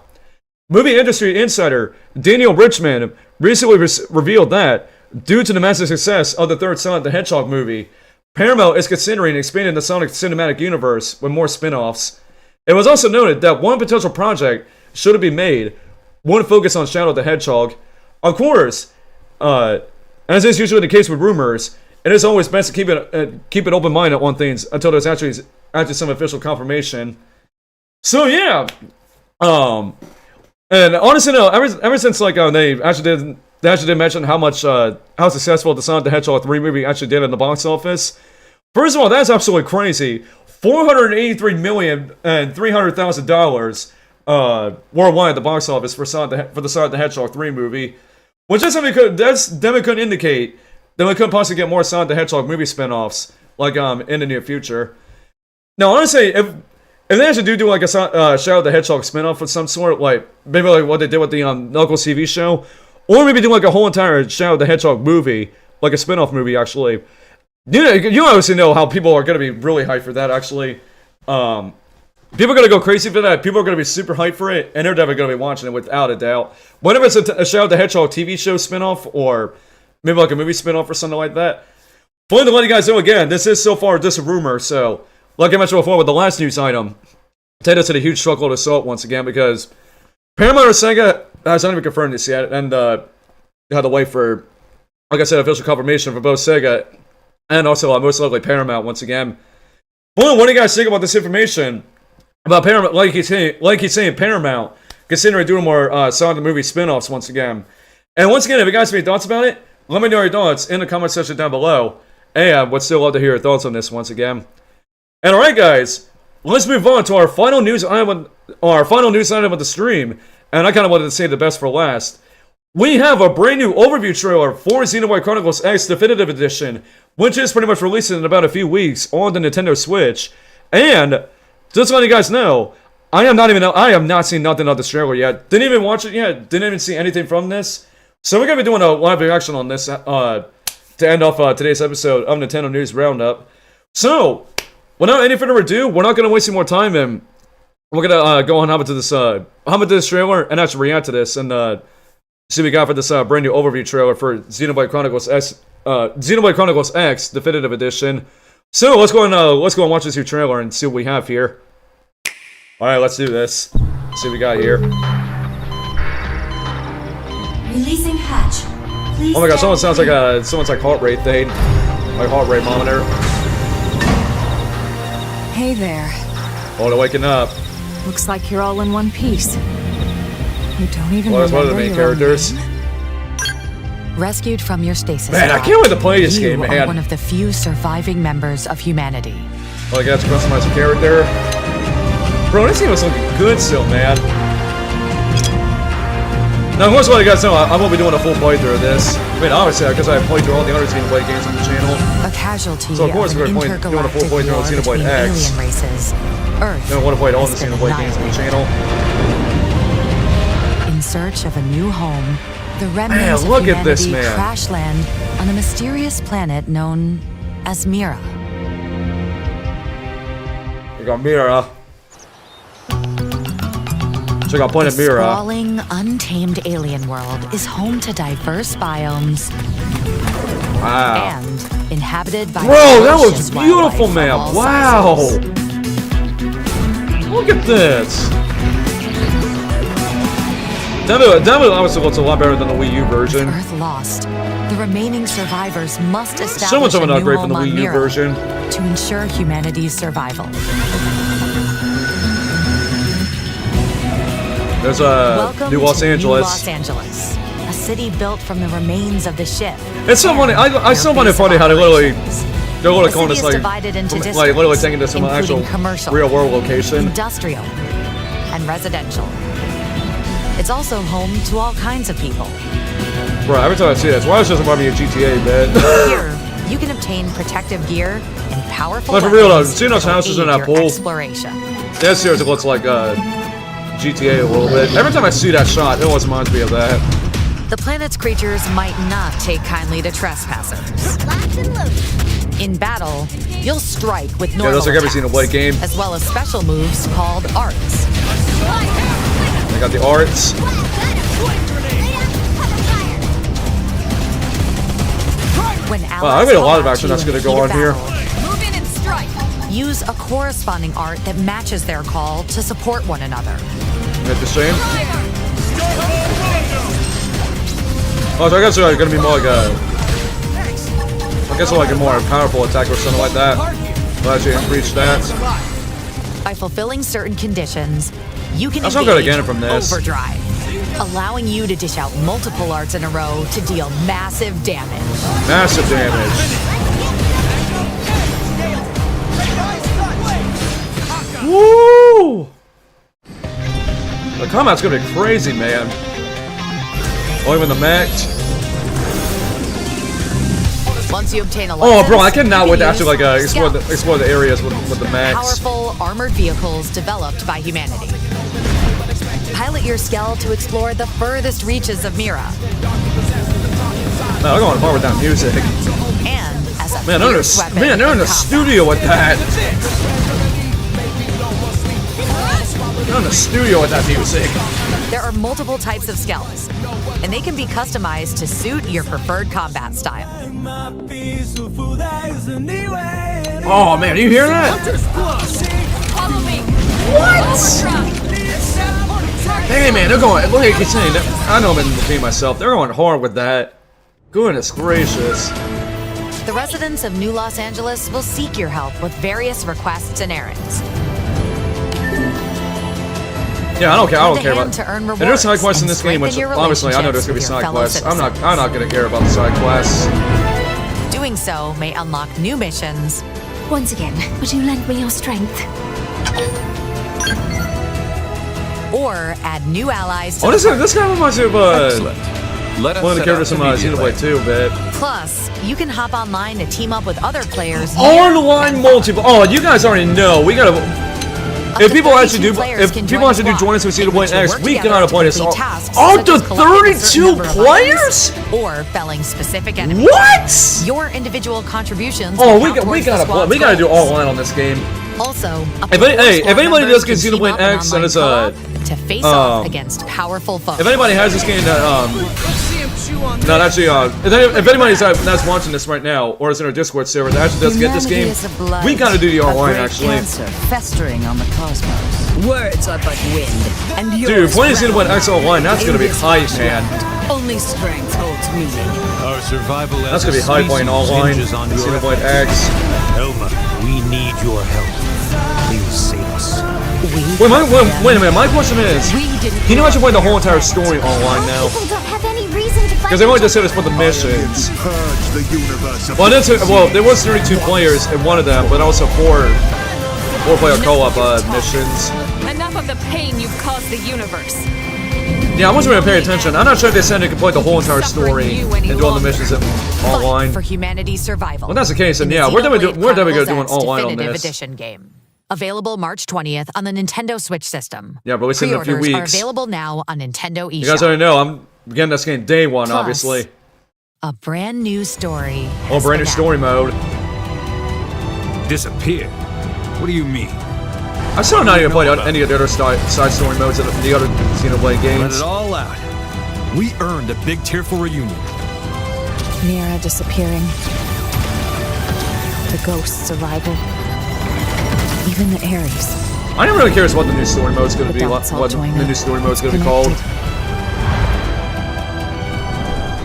Movie industry insider Daniel Richman recently revealed that, due to the massive success of the third Sonic the Hedgehog movie, Paramount is considering expanding the Sonic cinematic universe with more spin-offs. It was also noted that one potential project, should it be made, would focus on Shadow the Hedgehog. Of course, as is usually the case with rumors, it is always best to keep it open-minded on things until there's actually some official confirmation. So yeah, and honestly, no, ever since like they actually did mention how successful the Sonic the Hedgehog 3 movie actually did in the box office. First of all, that's absolutely crazy. $483,300,000 worldwide at the box office for the Sonic the Hedgehog 3 movie, which definitely could indicate that we could possibly get more Sonic the Hedgehog movie spin-offs like in the near future. Now, honestly, if they actually do like a Shadow the Hedgehog spin-off of some sort, like maybe like what they did with the Knuckles TV show, or maybe do like a whole entire Shadow the Hedgehog movie, like a spin-off movie actually. You obviously know how people are going to be really hyped for that actually. People are going to go crazy for that. People are going to be super hyped for it, and they're definitely going to be watching it without a doubt. Whether it's a Shadow the Hedgehog TV show spin-off, or maybe like a movie spin-off or something like that. But to let you guys know again, this is so far just a rumor, so like I mentioned before with the last news item, Potatoes had a huge struggle to salt once again because Paramount or Sega has not even confirmed this yet, and had to wait for, like I said, official confirmation for both Sega and also most likely Paramount once again. Well, what do you guys think about this information about Paramount? Like he's saying, Paramount considering doing more Sonic the movie spin-offs once again. And once again, if you guys have any thoughts about it, let me know your thoughts in the comment section down below. And I would still love to hear your thoughts on this once again. And alright guys, let's move on to our final news item of the stream. And I kind of wanted to save the best for last. We have a brand new overview trailer for Xenoblade Chronicles X Definitive Edition, which is pretty much releasing in about a few weeks on the Nintendo Switch. And just to let you guys know, I have not seen nothing of this trailer yet. Didn't even watch it yet. Didn't even see anything from this. So we're gonna be doing a live reaction on this to end off today's episode of Nintendo News Roundup. So, without any further ado, we're not gonna waste any more time, and we're gonna go on hop into this trailer and actually react to this and see what we got for this brand new overview trailer for Xenoblade Chronicles X Definitive Edition. So let's go and watch this new trailer and see what we have here. All right, let's do this. Let's see what we got here. Releasing hatch. Please. Oh my god, someone sounds like someone's like heart rate thing, like heart rate monitor. Hey there. Oh, they're waking up. Looks like you're all in one piece. You don't even Well, that's one of the remember main your own characters. name? Rescued from your stasis Man, I pod, can't wait to play this you game, are man. one of the few surviving members of humanity. Oh, I got to customize the character. Bro, this game was looking good still, man. Now, of course, what you guys know, I won't be doing a full playthrough of this. I mean, obviously, because I played through all the other Xenoblade games on the channel. A casualty So, of course, of we're an doing a full intergalactic playthrough war of Xenoblade between X. alien races. Earth I want to play all the has been Xenoblade games on the channel. In search of a new home, the remnants look of at this, humanity man. crash land on a mysterious planet known as Mira. We got Mira. Check out Planet The Mira. sprawling, untamed alien world is home to diverse biomes Wow. and inhabited by Bro, that ferocious was beautiful, wildlife man. of all Wow. sizes. Look at this. Demo obviously looks a lot better than the Wii U version. Earth lost. The remaining survivors must establish So much of an a new upgrade from the home on Wii U Mira version. to ensure humanity's survival. There's Welcome New Los to Angeles. New Los Angeles, a city built from the remains of the ship. It's so funny. I still find it funny how they literally they're literally The calling this city is like divided into like districts, literally taking this from an including actual commercial, real world location. industrial, and residential. It's also home to all kinds of people. Bro, every time I see this, why does this remind me of GTA, man? Here, you can obtain protective gear and powerful Like, for real though, weapons seeing those to houses in aid that your pool. exploration. That seriously looks like GTA a little bit. Every time I see that shot, it always reminds me of that. The planet's creatures might not take kindly to trespassers. In battle, you'll strike with normal that's like every attacks, Xenoblade game. as well as special moves called arts. They got the arts. When Wow, I mean a lot of allies action that's call out gonna to you go in on here. battle, Move in and strike! use a corresponding art that matches their call to support one another. At the same. Oh, so I guess it's gonna be more like a. I guess like a more powerful attack or something like that. Will actually increase stats. By fulfilling certain conditions, you can That's not gonna engage get it from this. overdrive, allowing you to dish out multiple arts in a row to deal massive damage. Massive damage. Woo! The combat's gonna be crazy, man. Oh, even the mechs. Once you obtain a Oh, license, bro, I cannot you wait to can actually like use explore the areas with the mechs. powerful armored vehicles developed by humanity. Pilot your Skell to explore the furthest reaches of Mira. No, I'm going hard with that music. And as a Man, they're fierce weapon in the combat. studio with that. They're in the studio with that music. There are multiple types of Skells, and they can be customized to suit your preferred combat style. Oh man, do you hear that? Follow me! Hey man, they're going. Look at you saying. I know I'm in the game myself. They're going hard with that. Goodness gracious. The residents of New Los Angeles will seek your help with various requests and errands. Yeah, I don't care. I don't Lend a care hand about. to earn If there's side rewards quests in and this game, which strengthen your obviously I know there's gonna be relationships side with your quests. fellow I'm not gonna care about the side quests. Doing so may unlock new missions Once again, would you lend me your strength? or add new allies to Oh, the this guy reminds me of Let us one of the set characters out from immediately. Xenoblade 2 a bit. Plus, you can hop online to team up with other players. Online multiplayer. Oh, you guys already know. We gotta. Up If to people actually 32 do, players if can people join actually a do join us with squad in Xenoblade which you X, work we together gotta to play this complete all. tasks Up such to as collecting a certain 32 number of players? items Or felling specific enemies. What? Your individual contributions. Oh, will we count towards the gotta squad's we gotta do goals. all online on this game. Also, up If to any- four hey, squad if anybody members does get can team Xenoblade up in X, online then it's, co-op to face off against powerful foes. If anybody has this game that not actually if anybody's that's watching this right now or is in our Discord server that actually does get this game, we gotta do the online actually. Festering on the cosmos. Words are but wind, and Dude, playing Xenoblade X online, that's gonna be hype, man. Only strength holds meaning. Our survival as That's gonna a be hype playing species online. hinges on your Xenoblade efforts. X. Elma, we need your help. Please save us. Wait a minute. My question is, can you actually play the whole entire story online now? People don't have any reason to fight. Because they only just said it's for the missions. Purge the universe of Well, there was 32 players in one of them, but also four-player co-op missions. Enough of the pain you've caused the universe. Yeah, I wasn't really paying attention. I'm not sure if they said they complete the whole entire story and do all the missions online. For humanity's survival. Well, that's the case, and yeah, we're definitely going to do an online on Definitive this. Edition game. Available March 20th on the Nintendo Switch system. Yeah, but we in a few Pre-orders are weeks. available now on Nintendo eShop. You guys already know, I'm getting this game day one, Plus, obviously. A brand new story. Oh, brand new story mode. Disappeared? What do you mean? I still have not even played any of the other side story modes in the other Xenoblade Let games. it all out. We earned a big tearful reunion. Mira disappearing. The ghost's arrival. Even the Ares. I am really curious what the new story mode's going to be. What all the join new up. story mode's going to be called.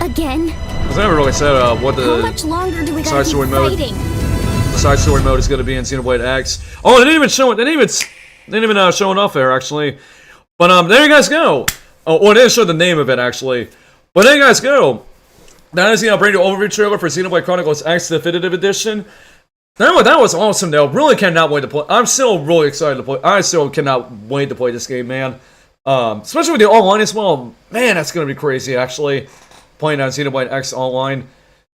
Again? Because I never really said what How the much longer do we side gotta keep story mode. fighting? The side story mode is going to be in Xenoblade X. Oh, they didn't even show it. They didn't even show it off there, actually. But there you guys go. Oh, well, they didn't show the name of it, actually. But there you guys go. That is the brand new overview trailer for Xenoblade Chronicles X Definitive Edition. That was awesome, though. Really cannot wait to play. I'm still really excited to play. I still cannot wait to play this game, man. Especially with the online as well. Man, that's going to be crazy, actually. Playing on Xenoblade X online.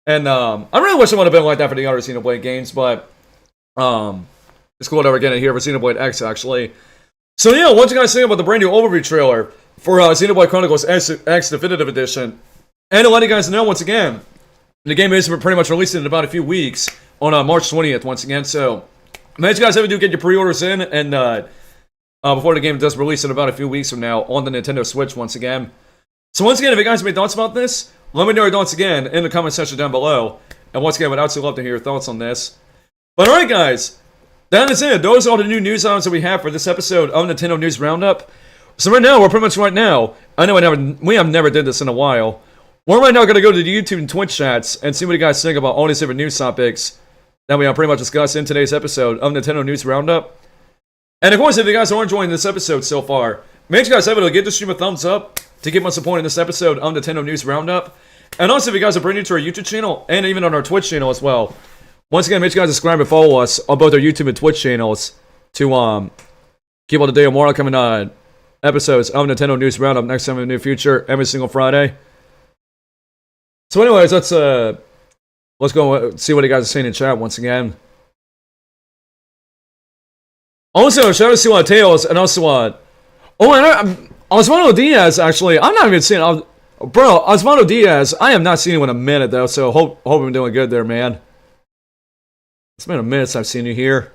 And I really wish it would have been like that for the other Xenoblade games, but it's cool that we're getting it here for Xenoblade X, actually. So yeah, what do you guys think about the brand new overview trailer for Xenoblade Chronicles X Definitive Edition? And to let you guys know, once again, the game is pretty much released in about a few weeks on March 20th, once again. So make sure you guys ever do get your pre-orders in, and before the game does release in about a few weeks from now on the Nintendo Switch, once again. So once again, if you guys have any thoughts about this, let me know your thoughts again in the comment section down below. And once again, I would absolutely love to hear your thoughts on this. But alright guys, that is it. Those are all the new news items that we have for this episode of Nintendo News Roundup. So right now, I know we have never did this in a while. We're right now going to go to the YouTube and Twitch chats and see what you guys think about all these different news topics that we pretty much discussed in today's episode of Nintendo News Roundup. And of course, if you guys are enjoying this episode so far, make sure you guys have to give this stream a thumbs up to keep on supporting this episode of Nintendo News Roundup. And also, if you guys are brand new to our YouTube channel, and even on our Twitch channel as well, once again, make sure you guys subscribe and follow us on both our YouTube and Twitch channels to keep up to date on more upcoming episodes of Nintendo News Roundup next time in the near future, every single Friday. So anyways, let's go see what you guys are saying in chat once again. Also, shout out to Tails, and also, Osvaldo Diaz, actually, I'm not even seeing, bro, Osvaldo Diaz, I have not seen you in a minute, though, so hope I'm doing good there, man. It's been a minute since I've seen you here.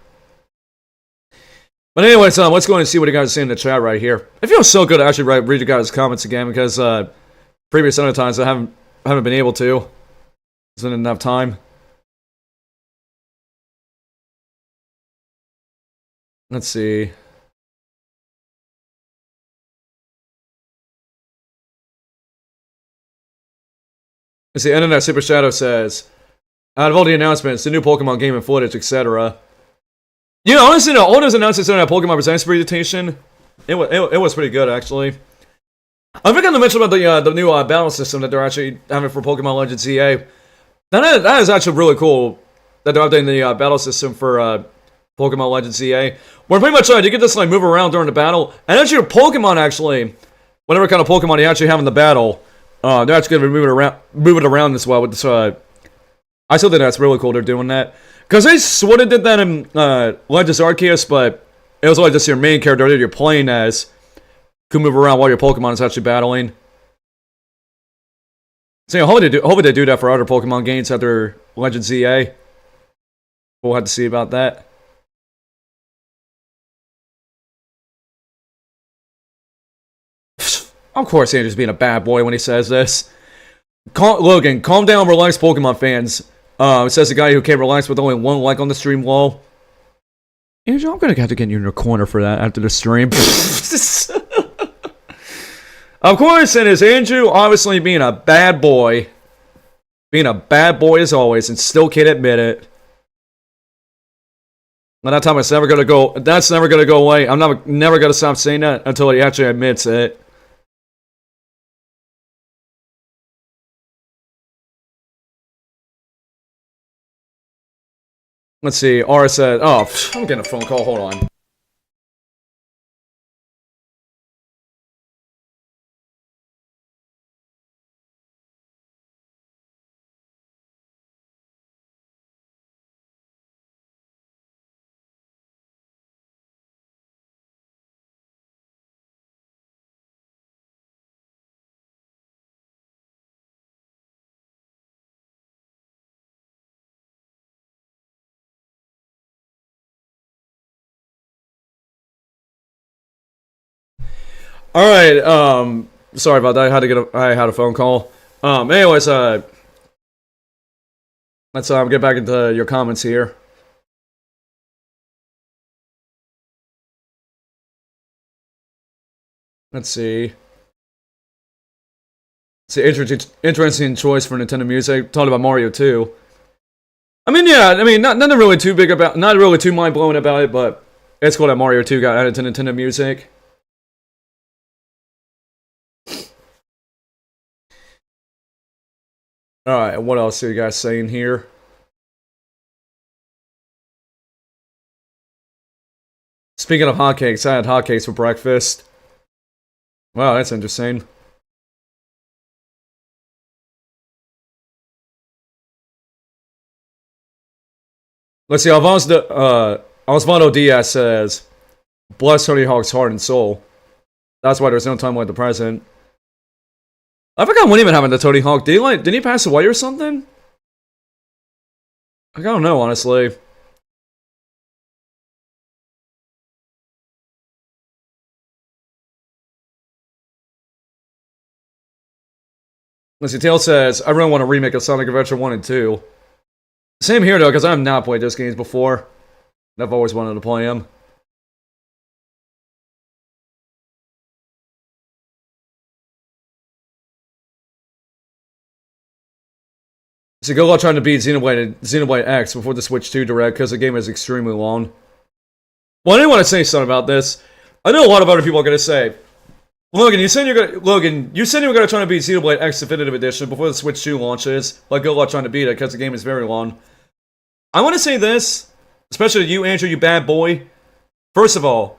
But anyways, let's go and see what you guys are saying in the chat right here. It feels so good to actually read you guys' comments again, because previous other times I haven't been able to. There's not enough time. Let's see. Let's see, Internet Super Shadow says, out of all the announcements, the new Pokemon game and footage, etc. Yeah, honestly, no, all those announcements in that Pokemon Presents presentation, it was pretty good, actually. I forgot to mention about the new battle system that they're actually having for Pokemon Legends EA. That is actually really cool that they're updating the battle system for Pokemon Legends EA. Where pretty much you get this like move around during the battle, and actually your Pokemon actually, whatever kind of Pokemon you actually have in the battle, they're actually going to move it around as well with this. I still think that's really cool they're doing that, because they sort of did that in Legends Arceus, but it was only just your main character that you're playing as could move around while your Pokemon is actually battling. So yeah, hopefully they do that for other Pokemon games after Legends EA. We'll have to see about that. Of course, Andrew's being a bad boy when he says this. Logan, calm down, relax, Pokemon fans. Says the guy who can't relax with only one like on the stream wall. Andrew, I'm gonna have to get you in your corner for that after the stream. Of course, it is Andrew, obviously being a bad boy. Being a bad boy as always, and still can't admit it. And that time, that's never gonna go away. I'm never gonna stop saying that until he actually admits it. Let's see, Aura said, oh, I'm getting a phone call, hold on. All right. Sorry about that. I had a phone call. Anyways, let's get back into your comments here. Let's see. It's an interesting choice for Nintendo Music. Talking about Mario 2. I mean, yeah. I mean, nothing really too big about, not really too mind blowing about it, but it's cool that Mario 2 got added to Nintendo Music. All right. What else are you guys saying here? Speaking of hotcakes, I had hotcakes for breakfast. Wow, that's interesting. Let's see, Osvaldo Diaz says, bless Tony Hawk's heart and soul. That's why there's no time like the present. I forgot what even happened to Tony Hawk. Did he pass away or something? I don't know, honestly. Let's see, Tail says, I really want to remake of Sonic Adventure 1 and 2. Same here, though, because I have not played those games before. I've always wanted to play them. So good luck trying to beat Xenoblade X before the Switch 2 Direct, because the game is extremely long. Well, I didn't want to say something about this. I know a lot of other people are going to say, Logan, you said you were going to try to beat Xenoblade X Definitive Edition before the Switch 2 launches. Like, good luck trying to beat it, because the game is very long. I want to say this, especially you, Andrew, you bad boy. First of all,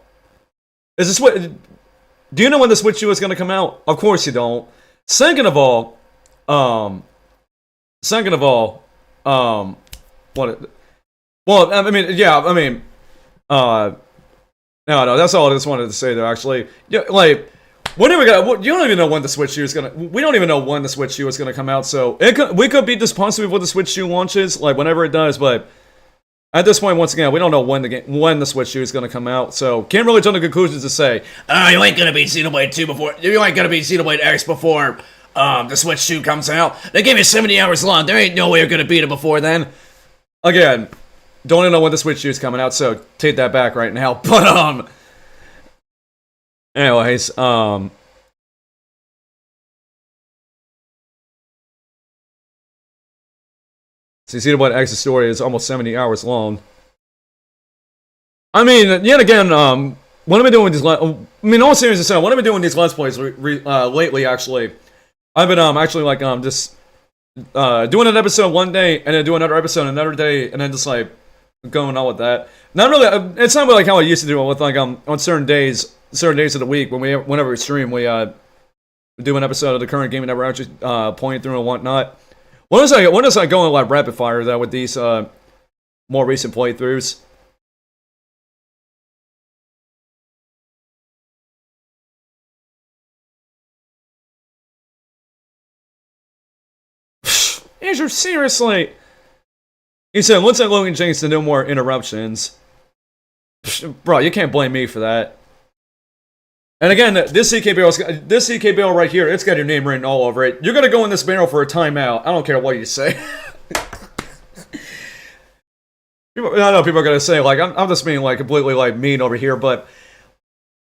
do you know when the Switch 2 is going to come out? Of course you don't. Second of all, well, I mean, yeah, I mean, no, that's all I just wanted to say there, actually. Yeah, like, you don't even know when the Switch 2 is gonna, we don't even know when the Switch 2 is gonna come out, so we could beat this possibly before the Switch 2 launches, like, whenever it does, but at this point, once again, we don't know when the Switch 2 is gonna come out, so can't really jump to conclusions to say, you ain't gonna beat Xenoblade 2 before, you ain't gonna beat Xenoblade X before, the Switch 2 comes out. That game is 70 hours long, there ain't no way you're gonna beat it before then. Again, don't even know when the Switch 2 is coming out, so take that back right now, but, anyways, see, Xenoblade X's story is almost 70 hours long. I mean, yet again, what I've been doing with these, I mean, all seriousness aside, what I've been doing with these Let's Plays lately, actually, I've been, actually, like, just, doing an episode one day, and then do another episode another day, and then just, like, going on with that. Not really, it's not really like how I used to do it with, like, on certain days of the week, whenever we stream, we, do an episode of the current game that we're actually, playing through and whatnot. When does I go in, like, rapid fire, though, with these, more recent playthroughs? Andrew, seriously? He said, let's let Logan James to no more interruptions. Bro, you can't blame me for that. And again, this CK barrel right here, it's got your name written all over it. You're gonna go in this barrel for a timeout. I don't care what you say. I know people are gonna say, like, I'm just being, like, completely, like, mean over here, but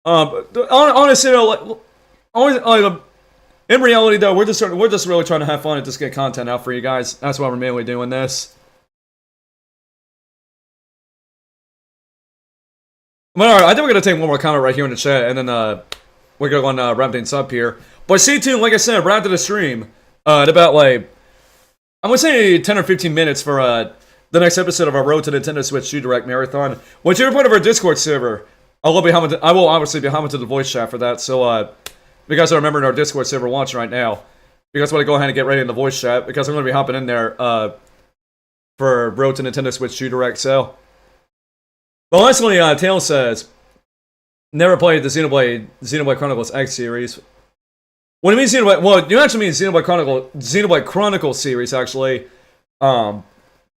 honestly, in reality, though, we're just really trying to have fun and just get content out for you guys. That's why we're mainly doing this. But alright, I think we're gonna take one more comment right here in the chat, and then we're gonna wrap things up here. But stay tuned, like I said, right after the stream, at about, like, I'm gonna say 10 or 15 minutes for the next episode of our Road to Nintendo Switch 2 Direct Marathon. Once you're part of our Discord server, I will obviously be hopping to the voice chat for that, so you guys are remembering our Discord server watching right now. You guys want to go ahead and get ready in the voice chat, because I'm going to be hopping in there for Road to Nintendo Switch 2 Direct, so. But lastly, Tail says, never played the Xenoblade Chronicles X series. What do you mean Xenoblade? Well, you actually mean Xenoblade Chronicles series, actually. But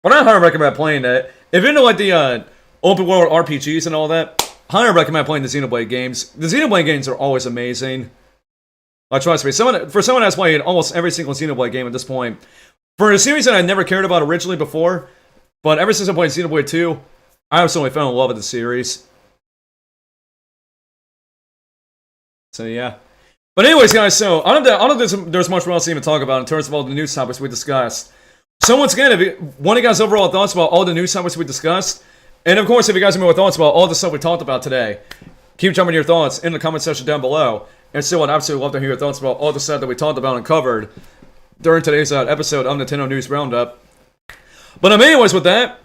I highly recommend playing that. If you're into, like, the open world RPGs and all that, highly recommend playing the Xenoblade games. The Xenoblade games are always amazing. Trust me, for someone that's played almost every single Xenoblade game at this point, for a series that I never cared about originally before, but ever since I played Xenoblade 2, I absolutely fell in love with the series. So yeah. But anyways, guys, so I don't think there's much else to even talk about in terms of all the news topics we discussed. So once again, what are you guys' overall thoughts about all the news topics we discussed? And of course, if you guys have more thoughts about all the stuff we talked about today, keep jumping your thoughts in the comment section down below. And still, I'd absolutely love to hear your thoughts about all the stuff that we talked about and covered during today's episode of Nintendo News Roundup. But anyways, with that,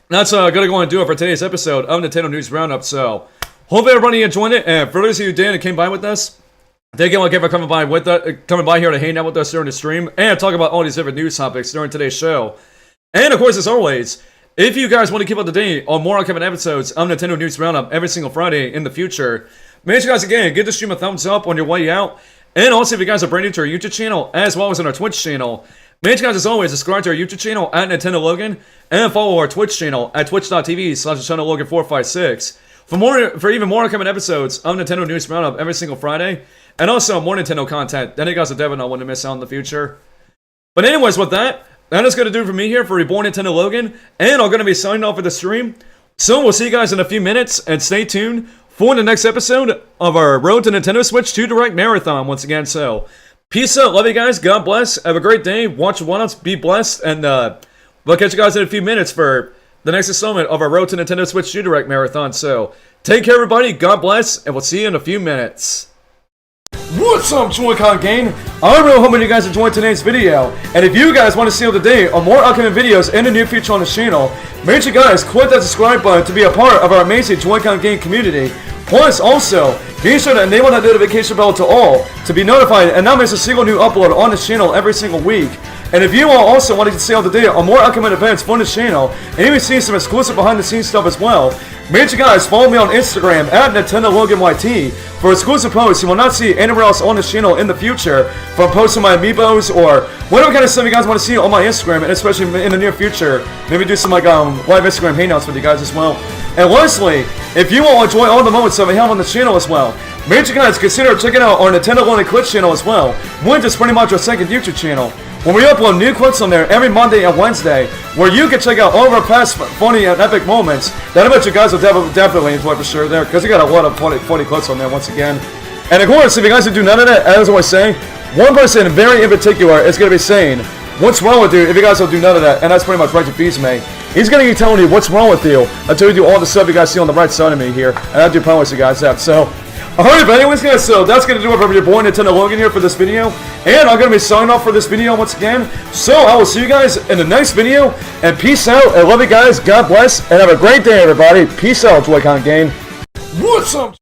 that's gonna go and do it for today's episode of Nintendo News Roundup. So, hope everybody enjoyed it. And for those of you who did and came by with us, thank you again for coming by here to hang out with us during the stream and talk about all these different news topics during today's show. And of course, as always, if you guys want to keep up to date on more upcoming episodes of Nintendo News Roundup every single Friday in the future, make sure you guys again give the stream a thumbs up on your way out. And also, if you guys are brand new to our YouTube channel as well as on our Twitch channel, make sure you guys as always subscribe to our YouTube channel at Nintendo Logan and follow our Twitch channel at twitch.tv/NintendoLogan456 for even more upcoming episodes of Nintendo News Roundup every single Friday. And also more Nintendo content that you guys will definitely not want to miss out in the future. But anyways, with that is going to do it for me here for Reborn Nintendo Logan. And I'm going to be signing off for the stream. So we'll see you guys in a few minutes. And stay tuned for the next episode of our Road to Nintendo Switch 2 Direct Marathon once again. So peace out. Love you guys. God bless. Have a great day. Watch one else. Be blessed. And we'll catch you guys in a few minutes for the next installment of our Road to Nintendo Switch 2 Direct Marathon. So take care, everybody. God bless. And we'll see you in a few minutes. What's up, Joy-Con gang? I really hope you guys enjoyed today's video, and if you guys want to stay up to date on more upcoming videos in the near future on the channel, make sure you guys click that subscribe button to be a part of our amazing Joy-Con gang community. Plus, also, be sure to enable that notification bell to all to be notified and not miss a single new upload on this channel every single week. And if you all also want to stay up to date on more upcoming events for this channel, and even see some exclusive behind-the-scenes stuff as well, make sure you guys follow me on Instagram at NintendoLoganYT for exclusive posts you will not see anywhere else on this channel in the future, from posting my amiibos or whatever kind of stuff you guys want to see on my Instagram, and especially in the near future, maybe do some live Instagram hangouts with you guys as well. And lastly, if you all enjoy all the moments that we have on the channel as well, make sure you guys consider checking out our Nintendo Logan Clips channel as well, which is pretty much our second YouTube channel, when we upload new clips on there every Monday and Wednesday, where you can check out all of our past funny and epic moments that I bet you guys will definitely enjoy for sure there, because we got a lot of funny clips on there once again. And of course, if you guys do none of that, as I always say, one person very in particular is going to be saying, what's wrong with you if you guys don't do none of that? And that's pretty much right to me. He's going to be telling you what's wrong with you until you do all the stuff you guys see on the right side of me here. And I do promise you guys that. So, alright, but anyways guys, so that's going to do it for your boy Nintendo Logan here for this video. And I'm going to be signing off for this video once again. So I will see you guys in the next video. And peace out. I love you guys. God bless. And have a great day, everybody. Peace out, Joy-Con gang. What's up?